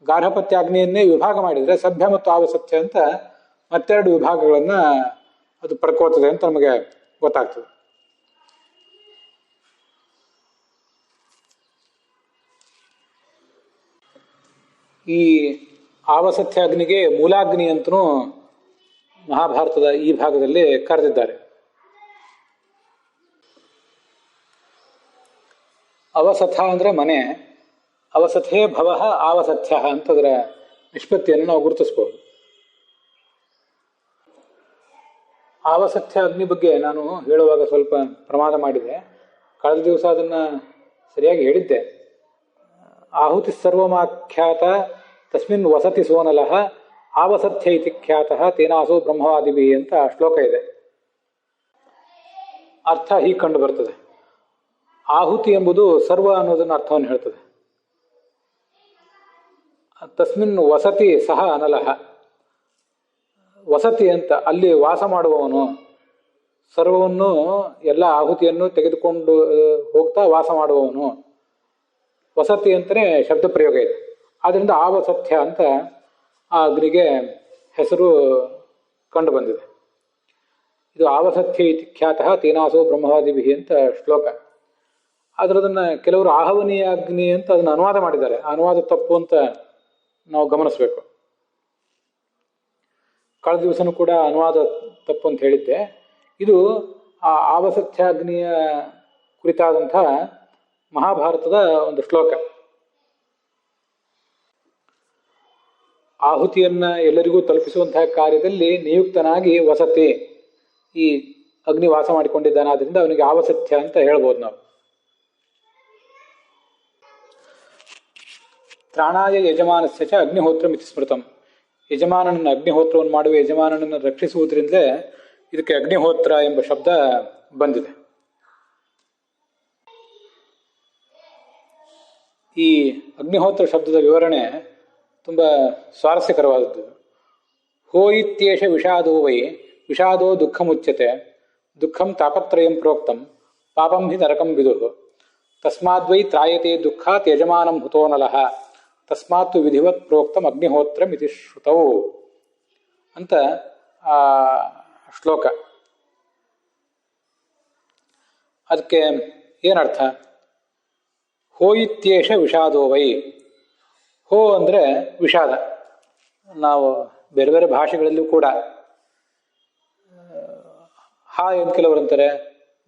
ಗಾರ್ಹಪತ್ಯಾಗ್ನಿಯನ್ನೇ ವಿಭಾಗ ಮಾಡಿದರೆ ಸಭ್ಯ ಮತ್ತು ಆವಸತ್ಯ ಅಂತ ಮತ್ತೆರಡು ವಿಭಾಗಗಳನ್ನ ಅದು ಪಡ್ಕೋತದೆ ಅಂತ ನಮಗೆ ಗೊತ್ತಾಗ್ತದೆ. ಈ ಆವಸತ್ಯಾಗ್ನಿಗೆ ಮೂಲಾಗ್ನಿ ಅಂತನೂ ಮಹಾಭಾರತದ ಈ ಭಾಗದಲ್ಲಿ ಕರೆದಿದ್ದಾರೆ. ಅವಸಥ ಅಂದರೆ ಮನೆ, ಅವಸಥೇ ಭವ ಆವಸಥ್ಯ ಅಂತದರ ನಿಷ್ಪತ್ತಿಯನ್ನು ನಾವು ಗುರುತಿಸ್ಬೋದು. ಆವಸಥ್ಯ ಅಗ್ನಿ ಬಗ್ಗೆ ನಾನು ಹೇಳುವಾಗ ಸ್ವಲ್ಪ ಪ್ರಮಾದ ಮಾಡಿದೆ. ಕಳೆದ ದಿವಸ ಅದನ್ನು ಸರಿಯಾಗಿ ಹೇಳಿದ್ದೆ. ಆಹುತಿ ಸರ್ವಮಾಖ್ಯಾತ ತಸ್ಮಿನ್ ವಸತಿ ಸೋನಲಃ ಆವಸಥ್ಯ ಇತಿ ಖ್ಯಾತಃ ತೇನಾಸೋ ಬ್ರಹ್ಮವಾದಿಭಿ ಅಂತ ಶ್ಲೋಕ ಇದೆ. ಅರ್ಥ ಹೀಗೆ ಕಂಡು ಬರ್ತದೆ. ಆಹುತಿ ಎಂಬುದು ಸರ್ವ ಅನ್ನೋದನ್ನ ಅರ್ಥವನ್ನು ಹೇಳ್ತದೆ. ತಸ್ಮಿನ್ ವಸತಿ ಸಹ ಅನಲಃ, ವಸತಿ ಅಂತ ಅಲ್ಲಿ ವಾಸ ಮಾಡುವವನು, ಸರ್ವವನ್ನು ಎಲ್ಲ ಆಹುತಿಯನ್ನು ತೆಗೆದುಕೊಂಡು ಹೋಗ್ತಾ ವಾಸ ಮಾಡುವವನು, ವಸತಿ ಅಂತಲೇ ಶಬ್ದ ಪ್ರಯೋಗ ಇದೆ. ಆದ್ದರಿಂದ ಆವಸಥ್ಯ ಅಂತ ಆ ಅಗ್ನಿಗೆ ಹೆಸರು ಕಂಡು ಬಂದಿದೆ. ಇದು ಆವಸಥ್ಯ ಇತಿ ಖ್ಯಾತಃ ತೇನಾಸೋ ಬ್ರಹ್ಮವಾದಿಭಿ ಅಂತ ಶ್ಲೋಕ. ಅದರದನ್ನು ಕೆಲವರು ಆಹವನೀಯ ಅಗ್ನಿ ಅಂತ ಅದನ್ನು ಅನುವಾದ ಮಾಡಿದ್ದಾರೆ. ಆ ಅನುವಾದ ತಪ್ಪು ಅಂತ ನಾವು ಗಮನಿಸಬೇಕು. ಕಳೆದ ದಿವಸನೂ ಕೂಡ ಅನುವಾದ ತಪ್ಪು ಅಂತ ಹೇಳಿದ್ದೆ. ಇದು ಆ ಆವಸಥ್ಯ ಅಗ್ನಿಯ ಕುರಿತಾದಂಥ ಮಹಾಭಾರತದ ಒಂದು ಶ್ಲೋಕ. ಆಹುತಿಯನ್ನ ಎಲ್ಲರಿಗೂ ತಲುಪಿಸುವಂತಹ ಕಾರ್ಯದಲ್ಲಿ ನಿಯುಕ್ತನಾಗಿ ವಸತಿ ಈ ಅಗ್ನಿ ವಾಸ ಮಾಡಿಕೊಂಡಿದ್ದಾನೆ. ಆದ್ರಿಂದ ಅವನಿಗೆ ಆವಸಥ್ಯ ಅಂತ ಹೇಳ್ಬೋದು ನಾವು. ತ್ರಾಣಾಯ ಯಜಮಾನಸ್ಯ ಚ ಅಗ್ನಿಹೋತ್ರ ಮಿತಿ ಸ್ಮೃತಂ. ಯಜಮಾನನನ್ನು ಅಗ್ನಿಹೋತ್ರವನ್ನು ಮಾಡುವ ಯಜಮಾನನನ್ನು ರಕ್ಷಿಸುವುದರಿಂದಲೇ ಇದಕ್ಕೆ ಅಗ್ನಿಹೋತ್ರ ಎಂಬ ಶಬ್ದ ಬಂದಿದೆ. ಈ ಅಗ್ನಿಹೋತ್ರ ಶಬ್ದದ ವಿವರಣೆ ತುಂಬ ಸ್ವಾರಸ್ಯಕರವಾದದ್ದು. ಹೋ ಇತ್ಯೇಷ ವಿಷಾದೋ ವೈ ವಿಷಾದೋ ದುಃಖಮುಚ್ಯತೆ ದುಃಖಂ ತಾಪತ್ರಯಂ ಪ್ರೋಕ್ತಂ ಪಾಪಂ ಹಿ ನರಕಂ ವಿದುಃ ತಸ್ಮಾದ್ವೈ ತ್ರಾಯತೆ ದುಃಖಾತ್ ಯಜಮಾನಂ ಹುತೋ ನಲಃ ತಸ್ಮಾತ್ ವಿಧಿವತ್ ಪ್ರೋಕ್ತಂ ಅಗ್ನಿಹೋತ್ರಂ ಇತಿ ಶ್ರುತೌ ಅಂತ ಆ ಶ್ಲೋಕ. ಅದಕ್ಕೆ ಏನರ್ಥ? ಹೋ ಇತ್ಯೇಷ ವಿಷಾದೋ ವೈ. ಹೋ ಅಂದರೆ ವಿಷಾದ. ನಾವು ಬೇರೆ ಬೇರೆ ಭಾಷೆಗಳಲ್ಲೂ ಕೂಡ ಹಾ ಎಂದು ಕೆಲವರು ಅಂತಾರೆ.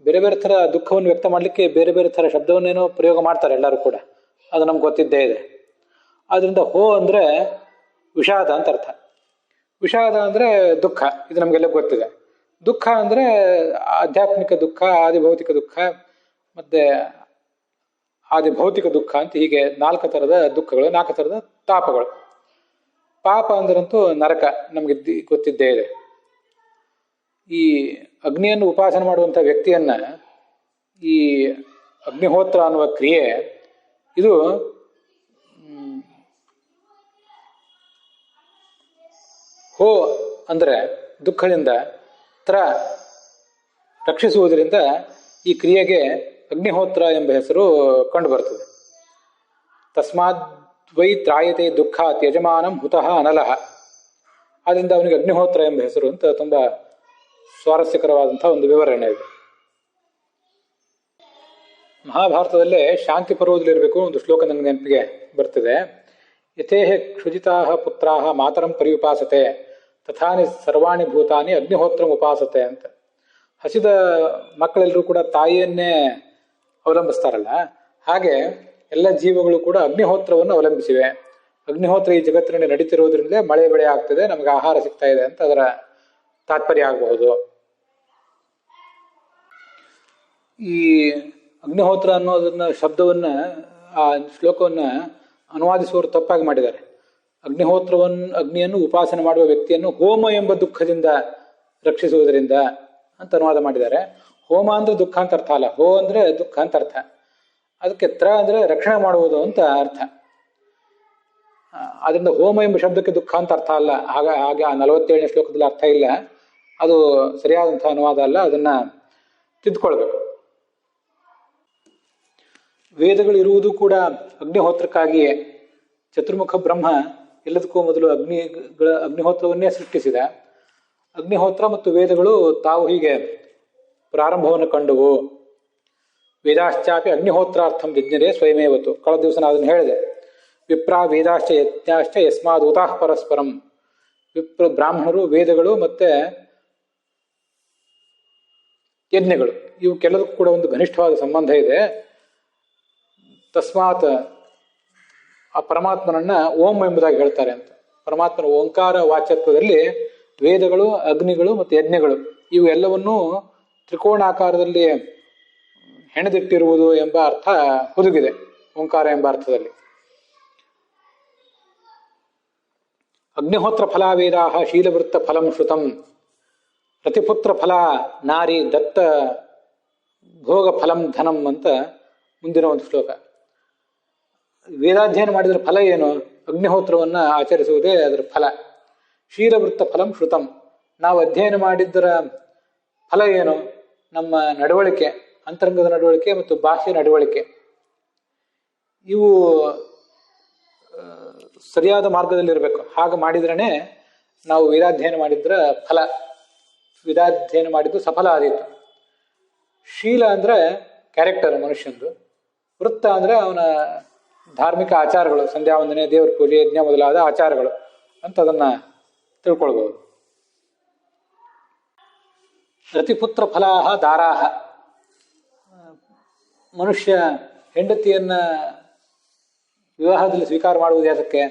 ಬೇರೆ ಬೇರೆ ಥರ ದುಃಖವನ್ನು ವ್ಯಕ್ತ ಮಾಡಲಿಕ್ಕೆ ಬೇರೆ ಬೇರೆ ಥರ ಶಬ್ದವನ್ನೇನೋ ಪ್ರಯೋಗ ಮಾಡ್ತಾರೆ ಎಲ್ಲರೂ ಕೂಡ. ಅದು ನಮ್ಗೆ ಗೊತ್ತಿದ್ದೇ ಇದೆ. ಆದ್ದರಿಂದ ಹೋ ಅಂದರೆ ವಿಷಾದ ಅಂತ ಅರ್ಥ. ವಿಷಾದ ಅಂದರೆ ದುಃಖ, ಇದು ನಮಗೆಲ್ಲ ಗೊತ್ತಿದೆ. ದುಃಖ ಅಂದರೆ ಆಧ್ಯಾತ್ಮಿಕ ದುಃಖ, ಆದಿಭೌತಿಕ ದುಃಖ ಮತ್ತು ಆದಿಭೌತಿಕ ದುಃಖ ಅಂತ ಹೀಗೆ 4 ಥರದ ದುಃಖಗಳು, 4 ಥರದ ತಾಪಗಳು. ಪಾಪ ಅಂದ್ರಂತೂ ನರಕ, ನಮಗೆ ಗೊತ್ತಿದ್ದೇ ಇದೆ. ಈ ಅಗ್ನಿಯನ್ನು ಉಪಾಸನೆ ಮಾಡುವಂಥ ವ್ಯಕ್ತಿಯನ್ನ ಈ ಅಗ್ನಿಹೋತ್ರ ಅನ್ನುವ ಕ್ರಿಯೆ ಇದು ಹೋ ಅಂದರೆ ದುಃಖದಿಂದ, ತ್ರ ರಕ್ಷಿಸುವುದರಿಂದ ಈ ಕ್ರಿಯೆಗೆ ಅಗ್ನಿಹೋತ್ರ ಎಂಬ ಹೆಸರು ಕಂಡುಬರುತ್ತದೆ. ತಸ್ಮಾದ್ ವೈ ತ್ರಾಯತೆ ದುಃಖಾತ್ ಯಜಮಾನಂ ಹುತಃ ಅನಲಃ. ಆದ್ದರಿಂದ ಅವನಿಗೆ ಅಗ್ನಿಹೋತ್ರ ಎಂಬ ಹೆಸರು ಅಂತ ತುಂಬ ಸ್ವಾರಸ್ಯಕರವಾದಂಥ ಒಂದು ವಿವರಣೆ ಇದೆ. ಮಹಾಭಾರತದಲ್ಲೇ ಶಾಂತಿ ಪರ್ವದಲ್ಲಿರಬೇಕು ಒಂದು ಶ್ಲೋಕ ನನಗೆ ನೆನಪಿಗೆ ಬರ್ತಿದೆ. ಯಥೇಹ ಕ್ಷುಜಿತಾ ಪುತ್ರಾ ಮಾತರಂ ಪರಿಯುಪಾಸತೆ ತಥಾನಿ ಸರ್ವಾಣಿ ಭೂತಾನಿ ಅಗ್ನಿಹೋತ್ರಂ ಉಪಾಸತೆ ಅಂತ. ಹಸಿದ ಮಕ್ಕಳೆಲ್ಲರೂ ಕೂಡ ತಾಯಿಯನ್ನೇ ಅವಲಂಬಿಸ್ತಾರಲ್ಲ, ಹಾಗೆ ಎಲ್ಲ ಜೀವಗಳು ಕೂಡ ಅಗ್ನಿಹೋತ್ರವನ್ನು ಅವಲಂಬಿಸಿವೆ. ಅಗ್ನಿಹೋತ್ರ ಈ ಜಗತ್ತಿನಲ್ಲಿ ನಡೀತಿರೋದ್ರಿಂದಲೇ ಮಳೆ ಬೆಳೆ ಆಗ್ತದೆ, ನಮಗೆ ಆಹಾರ ಸಿಗ್ತಾ ಇದೆ ಅಂತ ಅದರ ತಾತ್ಪರ್ಯ ಆಗಬಹುದು. ಈ ಅಗ್ನಿಹೋತ್ರ ಅನ್ನೋದನ್ನ ಶಬ್ದವನ್ನ ಆ ಶ್ಲೋಕವನ್ನ ಅನುವಾದಿಸುವವರು ತಪ್ಪಾಗಿ ಮಾಡಿದ್ದಾರೆ. ಅಗ್ನಿಯನ್ನು ಉಪಾಸನೆ ಮಾಡುವ ವ್ಯಕ್ತಿಯನ್ನು ಹೋಮ ಎಂಬ ದುಃಖದಿಂದ ರಕ್ಷಿಸುವುದರಿಂದ ಅಂತ ಅನುವಾದ ಮಾಡಿದ್ದಾರೆ. ಹೋಮ ಅಂದ್ರೆ ದುಃಖ ಅಂತ ಅರ್ಥ ಅಲ್ಲ, ಹೋ ಅಂದ್ರೆ ದುಃಖ ಅಂತ ಅರ್ಥ. ಅದಕ್ಕೆ ತ್ರ ಅಂದ್ರೆ ರಕ್ಷಣೆ ಮಾಡುವುದು ಅಂತ ಅರ್ಥ. ಅದರಿಂದ ಹೋಮ ಎಂಬ ಶಬ್ದಕ್ಕೆ ದುಃಖ ಅಂತ ಅರ್ಥ ಅಲ್ಲ. ಹಾಗೆ ಆ 47ನೇ ಶ್ಲೋಕದಲ್ಲಿ ಅರ್ಥ ಇಲ್ಲ. ಅದು ಸರಿಯಾದಂಥ ಅನುವಾದ ಅಲ್ಲ, ಅದನ್ನ ತಿದ್ದುಕೊಳ್ಬೇಕು. ವೇದಗಳು ಇರುವುದು ಕೂಡ ಅಗ್ನಿಹೋತ್ರಕ್ಕಾಗಿಯೇ. ಚತುರ್ಮುಖ ಬ್ರಹ್ಮ ಎಲ್ಲದಕ್ಕೂ ಮೊದಲು ಅಗ್ನಿಹೋತ್ರವನ್ನೇ ಸೃಷ್ಟಿಸಿದ. ಅಗ್ನಿಹೋತ್ರ ಮತ್ತು ವೇದಗಳು ತಾವು ಹೀಗೆ ಪ್ರಾರಂಭವನ್ನು ಕಂಡುವು. ವೇದಾಶ್ಚಾಪಿ ಅಗ್ನಿಹೋತ್ರಾರ್ಥಂ ಯಜ್ಞರೇ ಸ್ವಯಮೇವತ್ತು. ಕಳೆದ ದಿವಸ ನಾನು ಅದನ್ನು ಹೇಳಿದೆ. ವಿಪ್ರ ವೇದಾಶ್ಚ ಯಜ್ಞಾಶ್ಚ ಯಸ್ಮಾದ್ ಉತಾಃ ಪರಸ್ಪರಂ. ಬ್ರಾಹ್ಮಣರು, ವೇದಗಳು ಮತ್ತೆ ಯಜ್ಞಗಳು ಇವಕ್ಕೆಲ್ಲದಕ್ಕೂ ಕೂಡ ಒಂದು ಘನಿಷ್ಠವಾದ ಸಂಬಂಧ ಇದೆ. ತಸ್ಮಾತ್ ಆ ಪರಮಾತ್ಮನನ್ನ ಓಂ ಎಂಬುದಾಗಿ ಹೇಳ್ತಾರೆ ಅಂತ. ಪರಮಾತ್ಮನ ಓಂಕಾರ ವಾಚ್ಯತ್ವದಲ್ಲಿ ವೇದಗಳು, ಅಗ್ನಿಗಳು ಮತ್ತು ಯಜ್ಞಗಳು ಇವು ಎಲ್ಲವನ್ನೂ ತ್ರಿಕೋಣಾಕಾರದಲ್ಲಿ ಹೆಣೆದಿಟ್ಟಿರುವುದು ಎಂಬ ಅರ್ಥ ಹುದುಗಿದೆ ಓಂಕಾರ ಎಂಬ ಅರ್ಥದಲ್ಲಿ. ಅಗ್ನಿಹೋತ್ರ ಫಲಾವೇದಾಹ ಶೀಲವೃತ್ತ ಫಲಂ ಶ್ರುತಂ ರತಿಪುತ್ರ ಫಲ ನಾರಿ ದತ್ತ ಭೋಗ ಫಲಂ ಧನಂ ಅಂತ ಮುಂದಿನ ಒಂದು ಶ್ಲೋಕ. ವೇದಾಧ್ಯಯನ ಮಾಡಿದ್ರ ಫಲ ಏನು? ಅಗ್ನಿಹೋತ್ರವನ್ನ ಆಚರಿಸುವುದೇ ಅದರ ಫಲ. ಶೀಲವೃತ್ತ ಫಲಂ ಶ್ರುತಂ, ನಾವು ಅಧ್ಯಯನ ಮಾಡಿದ್ದರ ಫಲ ಏನು? ನಮ್ಮ ನಡವಳಿಕೆ, ಅಂತರಂಗದ ನಡವಳಿಕೆ ಮತ್ತು ಬಾಹ್ಯ ನಡವಳಿಕೆ ಇವು ಸರಿಯಾದ ಮಾರ್ಗದಲ್ಲಿರಬೇಕು. ಹಾಗೆ ಮಾಡಿದ್ರೇ ನಾವು ವೇದಾಧ್ಯಯನ ಮಾಡಿದ್ರ ಫಲ, ವೇದಾಧ್ಯಯನ ಮಾಡಿದ್ದು ಸಫಲ ಆದೀತು. ಶೀಲ ಅಂದ್ರೆ ಕ್ಯಾರೆಕ್ಟರ್ ಮನುಷ್ಯಂದು, ವೃತ್ತ ಅಂದ್ರೆ ಅವನ ಧಾರ್ಮಿಕ ಆಚಾರಗಳು, ಸಂಧ್ಯಾ ವಂದನೆ, ದೇವರ ಪೂಜೆ, ಯಜ್ಞ ಮೊದಲಾದ ಆಚಾರಗಳು ಅಂತ ಅದನ್ನ ತಿಳ್ಕೊಳ್ಬಹುದು. ರತಿಪುತ್ರ ಫಲಾಹ ದಾರಾಹ, ಮನುಷ್ಯ ಹೆಂಡತಿಯನ್ನ ವಿವಾಹದಲ್ಲಿ ಸ್ವೀಕಾರ ಮಾಡುವುದು ಯಾವುದಕ್ಕೆ?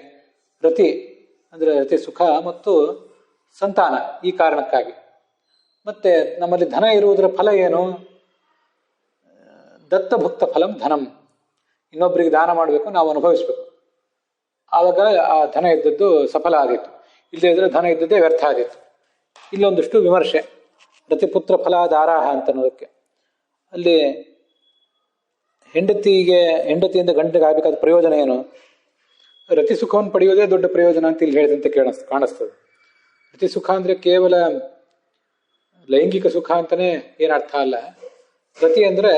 ರತಿ ಅಂದ್ರೆ ರತಿ ಸುಖ ಮತ್ತು ಸಂತಾನ, ಈ ಕಾರಣಕ್ಕಾಗಿ. ಮತ್ತೆ ನಮ್ಮಲ್ಲಿ ಧನ ಇರುವುದರ ಫಲ ಏನು? ದತ್ತಭುಕ್ತ ಫಲಂ ಧನಂ, ಇನ್ನೊಬ್ಬರಿಗೆ ದಾನ ಮಾಡಬೇಕು, ನಾವು ಅನುಭವಿಸ್ಬೇಕು. ಆವಾಗ ಆ ಧನ ಇದ್ದದ್ದು ಸಫಲ ಆದಿತ್ತು, ಇಲ್ಲದೇ ಇದ್ರೆ ಧನ ಇದ್ದದ್ದೇ ವ್ಯರ್ಥ ಆದಿತ್ತು. ಇಲ್ಲೊಂದಿಷ್ಟು ವಿಮರ್ಶೆ ರತಿಪುತ್ರ ಫಲ ದಾರಾಹ ಅಂತ ಅನ್ನೋದಕ್ಕೆ. ಅಲ್ಲಿ ಹೆಂಡತಿಯಿಂದ ಗಂಟೆಗೆ ಆಗಬೇಕಾದ ಪ್ರಯೋಜನ ಏನು? ರತಿ ಸುಖವನ್ನು ಪಡೆಯೋದೇ ದೊಡ್ಡ ಪ್ರಯೋಜನ ಅಂತ ಇಲ್ಲಿ ಹೇಳಿದಂತೆ ಕಾಣಿಸ್ತದೆ. ರತಿ ಸುಖ ಅಂದ್ರೆ ಕೇವಲ ಲೈಂಗಿಕ ಸುಖ ಅಂತಾನೆ ಏನ್ ಅರ್ಥ ಅಲ್ಲ. ರತಿ ಅಂದ್ರೆ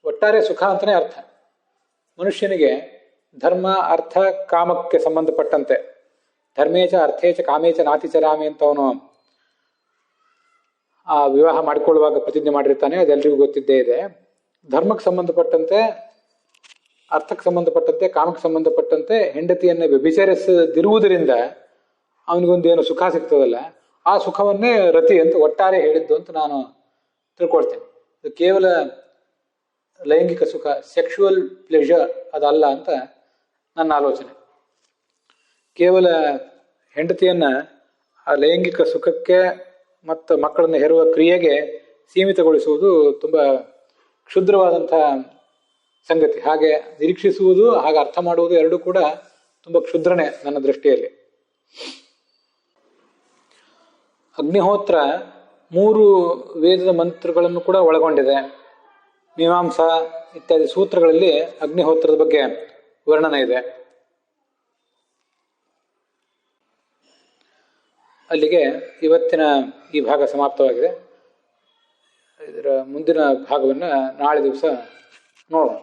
ಒಟ್ಟಾರೆ ಸುಖ ಅಂತಾನೆ ಅರ್ಥ. ಮನುಷ್ಯನಿಗೆ ಧರ್ಮ, ಅರ್ಥ, ಕಾಮಕ್ಕೆ ಸಂಬಂಧಪಟ್ಟಂತೆ, ಧರ್ಮೇಚ ಅರ್ಥೇಚ ಕಾಮೇಚ ನಾತಿಚರಾಮಿ ಅಂತ ಅವನು ಆ ವಿವಾಹ ಮಾಡಿಕೊಳ್ಳುವಾಗ ಪ್ರತಿಜ್ಞೆ ಮಾಡಿರ್ತಾನೆ, ಅದೆಲ್ಲರಿಗೂ ಗೊತ್ತಿದ್ದೇ ಇದೆ. ಧರ್ಮಕ್ಕೆ ಸಂಬಂಧಪಟ್ಟಂತೆ, ಅರ್ಥಕ್ಕೆ ಸಂಬಂಧಪಟ್ಟಂತೆ, ಕಾಮಕ್ಕೆ ಸಂಬಂಧಪಟ್ಟಂತೆ ಹೆಂಡತಿಯನ್ನು ವ್ಯಭಿಚಾರಿಸದಿರುವುದರಿಂದ ಅವನಿಗೊಂದೇನು ಸುಖ ಸಿಗ್ತದಲ್ಲ, ಆ ಸುಖವನ್ನೇ ರತಿ ಅಂತ ಒಟ್ಟಾರೆ ಹೇಳಿದ್ದು ಅಂತ ನಾನು ತಿಳ್ಕೊಳ್ತೇನೆ. ಇದು ಕೇವಲ ಲೈಂಗಿಕ ಸುಖ, ಸೆಕ್ಷುವಲ್ ಪ್ಲೆಷರ್ ಅದಲ್ಲ ಅಂತ ನನ್ನ ಆಲೋಚನೆ. ಕೇವಲ ಹೆಂಡತಿಯನ್ನ ಆ ಲೈಂಗಿಕ ಸುಖಕ್ಕೆ ಮತ್ತು ಮಕ್ಕಳನ್ನು ಹೆರುವ ಕ್ರಿಯೆಗೆ ಸೀಮಿತಗೊಳಿಸುವುದು ತುಂಬ ಕ್ಷುದ್ರವಾದಂತಹ ಸಂಗತಿ. ಹಾಗೆ ನಿರೀಕ್ಷಿಸುವುದು, ಹಾಗೆ ಅರ್ಥ ಮಾಡುವುದು ಎರಡೂ ಕೂಡ ತುಂಬ ಕ್ಷುದ್ರನೇ ನನ್ನ ದೃಷ್ಟಿಯಲ್ಲಿ. ಅಗ್ನಿಹೋತ್ರ 3 ವೇದದ ಮಂತ್ರಗಳನ್ನು ಕೂಡ ಒಳಗೊಂಡಿದೆ. ಮೀಮಾಂಸಾ ಇತ್ಯಾದಿ ಸೂತ್ರಗಳಲ್ಲಿ ಅಗ್ನಿಹೋತ್ರದ ಬಗ್ಗೆ ವರ್ಣನೆ ಇದೆ. ಅಲ್ಲಿಗೆ ಇವತ್ತಿನ ಈ ಭಾಗ ಸಮಾಪ್ತವಾಗಿದೆ. ಇದರ ಮುಂದಿನ ಭಾಗವನ್ನು ನಾಳೆ ದಿವಸ ನೋಡೋಣ.